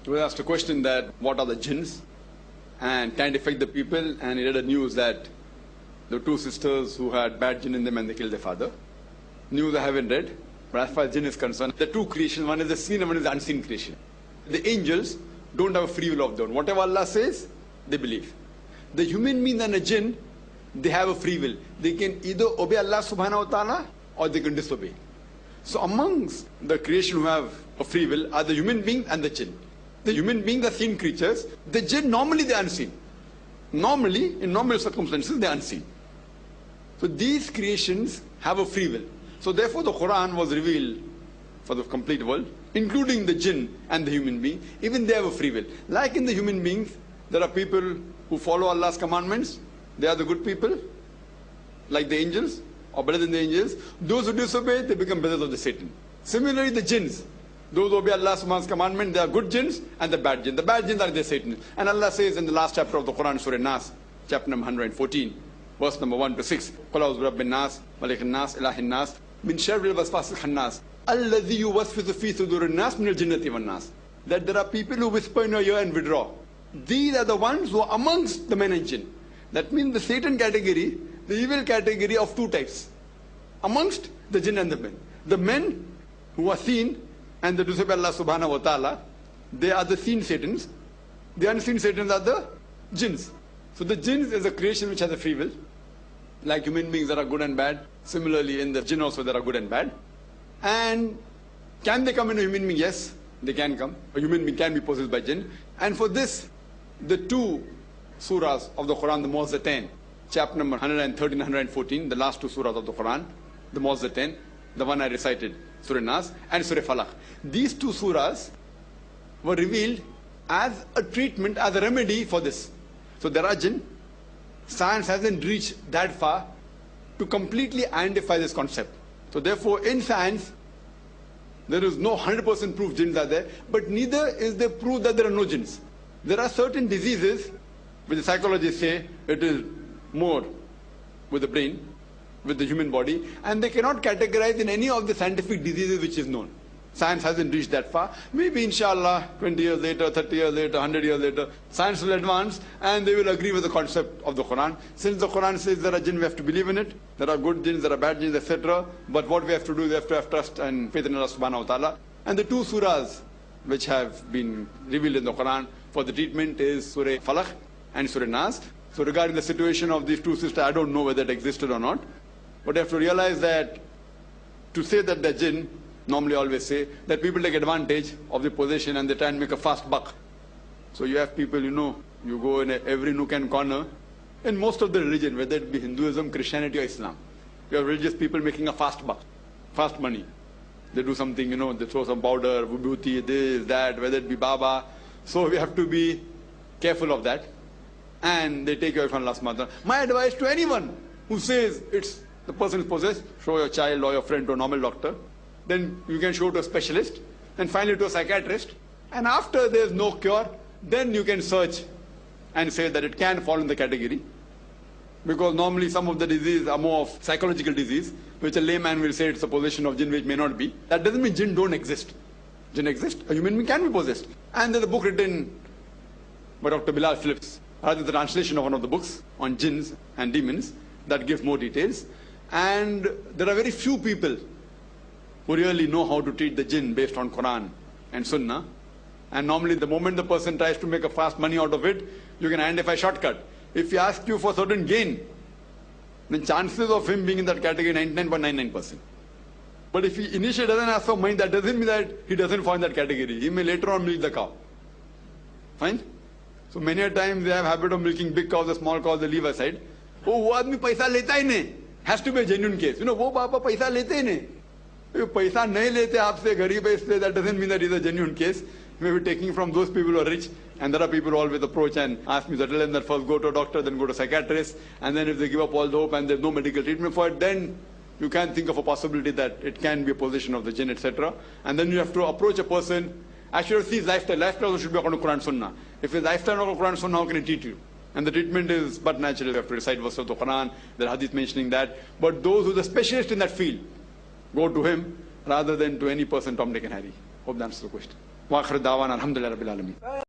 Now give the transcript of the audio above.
He was asked a question that what are the jinns and can it affect the people, and he read a news that the two sisters who had bad jinn in them and they killed their father. News I haven't read, but as far as jinn is concerned, the two creations, one is the seen and one is the unseen creation. The angels don't have a free will of their own. Whatever Allah says, they believe. The human being and a jinn, they have a free will. They can either obey Allah subhanahu wa ta'ala or they can disobey. So amongst the creation who have a free will are the human being and the jinn. The human beings are seen creatures. The jinn, normally they are unseen. Normally, in normal circumstances, they are unseen. So these creations have a free will. So therefore the Quran was revealed for the complete world, including the jinn and the human being. Even they have a free will. Like in the human beings, there are people who follow Allah's commandments. They are the good people, like the angels, or better than the angels. Those who disobey, they become brothers of the Satan. Similarly, the jinns, those who obey Allah's commandment, they are good jinns and the bad jinns. The bad jinns are the Satan. And Allah says in the last chapter of the Quran, Surah Nas, chapter number 114, verse number 1 to 6, قُلْ أَعُوذُ بِرَبِّ النَّاسِ مَلِكِ النَّاسِ إِلَٰهِ النَّاسِ مِنْ شَرِّ الْوَسْوَاسِ الْخَنَّاسِ الَّذِي يُوَسْوِسُ فِي صُدُورِ النَّاسِ مِنَ الْجِنَّةِ وَالنَّاسِ. That there are people who whisper in your ear and withdraw. These are the ones who are amongst the men and jinn. That means the Satan category, the evil category of two types. Amongst the jinn and the men. The men who are seen and the disobey Allah subhanahu wa ta'ala, they are the seen Satans. The unseen Satans are the jinns. So the jinns is a creation which has a free will. Like human beings that are good and bad. Similarly in the jinn also there are good and bad. And can they come in a human being? Yes, they can come. A human being can be possessed by jinn. And for this, the two surahs of the Quran, the Mu'awwidhatayn, chapter number 113 and 114, the last two surahs of the Quran, the Mu'awwidhatayn, the one I recited, Surah Nas and Surah Falaq. These two surahs were revealed as a treatment, as a remedy for this. So there are jinn. Science hasn't reached that far to completely identify this concept. So therefore, in science, there is no 100% proof jinns are there, but neither is there proof that there are no jinns. There are certain diseases which the psychologists say it is more with the brain, with the human body, and they cannot categorize in any of the scientific diseases which is known. Science hasn't reached that far. Maybe inshallah 20 years later, 30 years later, 100 years later, science will advance and they will agree with the concept of the Quran. Since the Quran says there are jinn, we have to believe in it. There are good jinns, there are bad jinns, etc. But what we have to do, we have to have trust and faith in Allah subhanahu wa ta'ala. And the two surahs which have been revealed in the Quran for the treatment is Surah Falaq and Surah Nas. So regarding the situation of these two sisters, I don't know whether it existed or not. But you have to realize that to say that they're jinn, normally always say that people take advantage of the position and they try and make a fast buck. So you have people, you go in every nook and corner, in most of the religion, whether it be Hinduism, Christianity or Islam, you have religious people making a fast buck, fast money. They do something, they throw some powder, vibhuti, this, that, whether it be Baba. So we have to be careful of that. And they take away from Allah's mother. My advice to anyone who says the person is possessed, show your child or your friend to a normal doctor. Then you can show to a specialist, and finally to a psychiatrist. And after there is no cure, then you can search and say that it can fall in the category. Because normally some of the diseases are more of psychological disease, which a layman will say it's a possession of jinn, which may not be. That doesn't mean jinn don't exist. Jinn exist. A human being can be possessed. And there's a book written by Dr. Bilal Phillips, rather the translation of one of the books on jinns and demons, that gives more details. And there are very few people who really know how to treat the jinn based on Quran and Sunnah. And normally the moment the person tries to make a fast money out of it, you can identify a shortcut. If he asks you for certain gain, then chances of him being in that category 99.99%. But if he initially doesn't ask for money, that doesn't mean that he doesn't fall in that category. He may later on milk the cow. Fine? So many a times they have habit of milking big cows, the small cows they leave aside. Oh, wo aadmi paisa leta hi nahi. Has to be a genuine case. Wo baba paisa lete hi nahi. If paisa nahi lete aapse gareeb hai isliye, that doesn't mean that it's a genuine case. He may be taking from those people who are rich, and there are people who always approach and ask me to tell them that first go to a doctor, then go to a psychiatrist, and then if they give up all the hope and there's no medical treatment for it, then you can think of a possibility that it can be a possession of the jinn, etc. And then you have to approach a person. Actually, see his lifestyle. Lifestyle should be according to Quran Sunnah. If his lifestyle is according to Quran Sunnah, how can he treat you? And the treatment is but natural. You have to recite verses of the Quran, there are hadith mentioning that. But those who are the specialist in that field, go to him rather than to any person, Tom, Dick and Harry. Hope that answers the question. Wa akhir da'wana alhamdulillahi rabbil alamin.